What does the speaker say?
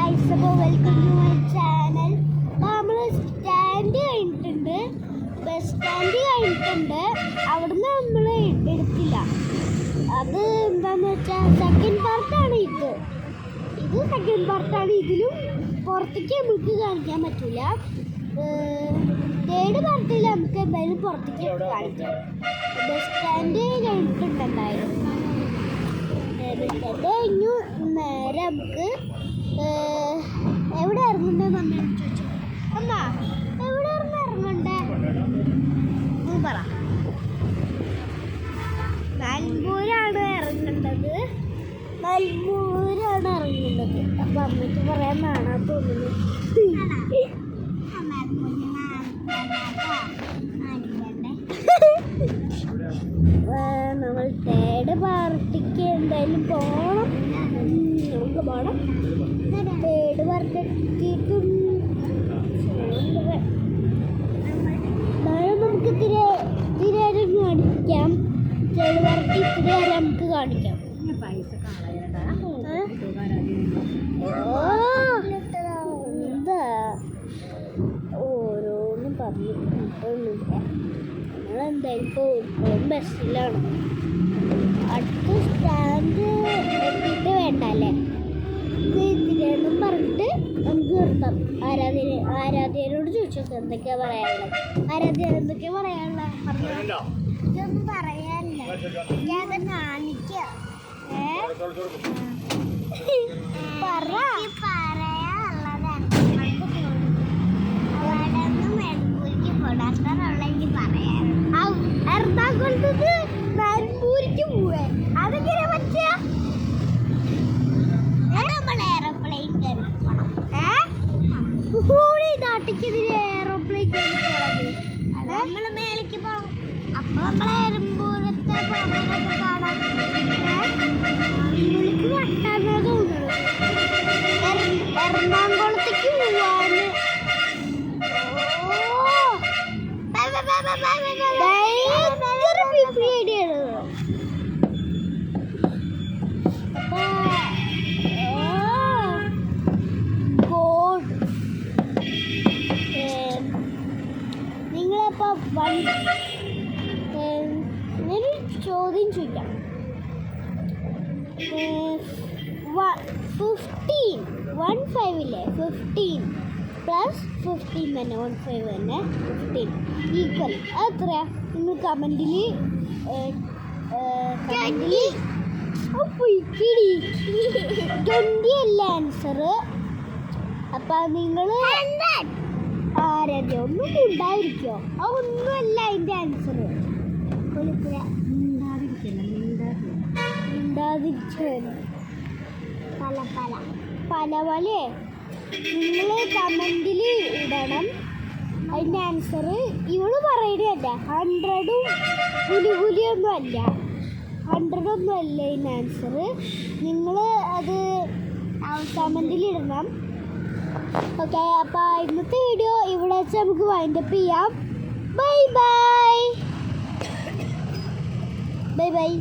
Guys, അപ്പോൾ welcome to my channel. അപ്പോൾ നമ്മൾ സ്റ്റാൻഡ് കഴിഞ്ഞിട്ടുണ്ട്, ബസ് സ്റ്റാൻഡ് കഴിഞ്ഞിട്ടുണ്ട്. അവിടുന്ന് നമ്മൾ എടുത്തില്ല. അത് എന്താണെന്ന് വെച്ചാൽ സെക്കൻഡ് പാർട്ടാണ് ഇത് സെക്കൻഡ് പാർട്ടാണ്. ഇതിലും പുറത്തേക്ക് നമുക്ക് കാണിക്കാൻ പറ്റില്ല. തേർഡ് പാർട്ടിൽ നമുക്ക് എന്തായാലും പുറത്തേക്ക് കാണിക്കാം. ബസ് സ്റ്റാൻഡ് കഴിഞ്ഞിട്ടുണ്ട് എന്തായാലും. കഴിഞ്ഞു നേരെ നമുക്ക് എവിടെ ഇറങ്ങണ്ടേന്ന് അമ്മ ചോദിച്ചു. അമ്മ എവിടെ ഇറങ്ങണ്ടേ പറ. നൽമൂരാണ് ഇറങ്ങേണ്ടത്. അപ്പൊ അമ്മയ്ക്ക് പറയാൻ കാണാൻ തോന്നുന്നു. നമ്മൾ തേർഡ് പാർട്ടിക്ക് എന്തായാലും പോകണം. നമുക്ക് പോകണം. തേർഡ് പാർട്ടി എത്തിയിട്ടും നമുക്ക് തിരേരം കാണിക്കാം. തേർഡ് പാർട്ടി തിരേരം നമുക്ക് കാണിക്കാം. എന്താ ഓരോന്നും പറഞ്ഞു കിട്ടുന്നില്ല. നമ്മളെന്തായാലും ഇപ്പോഴും ബസ്സിലാണ്. അടുത്ത സ്റ്റാൻഡ് എത്തിയിട്ട് വേണ്ട അല്ലേ, തിരിയണം പറഞ്ഞിട്ട് നമുക്ക് നിർത്താം. ആരാധ്യരോട് ചോദിച്ചോക്കെ എന്തൊക്കെയാ പറയാനുള്ളത്. ആരാധ്യ എന്തൊക്കെയാ പറയാനുള്ളത്? ഇതൊന്നും പറയാനില്ല, ഞാനത് കാണിക്കാം. എറണാകുളത്ത് നിലമ്പൂരിക്ക് പോവേ, അതെങ്ങനെ പറ്റിയ? നമ്മൾ എയർപ്ലെയിൻ നാട്ടിക്കെതിരെ എയർപ്ലെയിൻ നമ്മള് മേലേക്ക് പോകണം. അപ്പൊ നമ്മളെ എറമ്പൂരത്തെ കാണാൻ വട്ടാന്ന് തോന്നുന്നു. എറണാകുളത്തേക്ക് പോവാന് നിങ്ങളിപ്പോ ഞാനൊരു ചോദ്യം ചോദിക്കാം. 15 ഇല്ലേ, 15 പ്ലസ് 15 തന്നെ 15 തന്നെ 15 ഈക്വൽ അതെത്രയാ? നിങ്ങൾ കമൻറ്റിൽ 20 അല്ല ആൻസർ. അപ്പം നിങ്ങൾ ആരാധ്യ ഒന്നും ഉണ്ടായിരിക്കോ? അതൊന്നുമല്ല അതിൻ്റെ ആൻസർ. പല നിങ്ങൾ കമൻറ്റിൽ ഇടണം അതിൻ്റെ ആൻസർ. ഇവള് പറയുന്നതല്ല, 100ഉം പുലിയൊന്നും അല്ല, 100ഒന്നും അല്ല ഇതിൻ്റെ ആൻസർ. നിങ്ങൾ അത് കമൻറ്റിൽ ഇടണം. ഓക്കെ, അപ്പോൾ ഇന്നത്തെ വീഡിയോ ഇവിടെ വെച്ച് നമുക്ക് വൈൻഡപ്പ് ചെയ്യാം. Bye bye.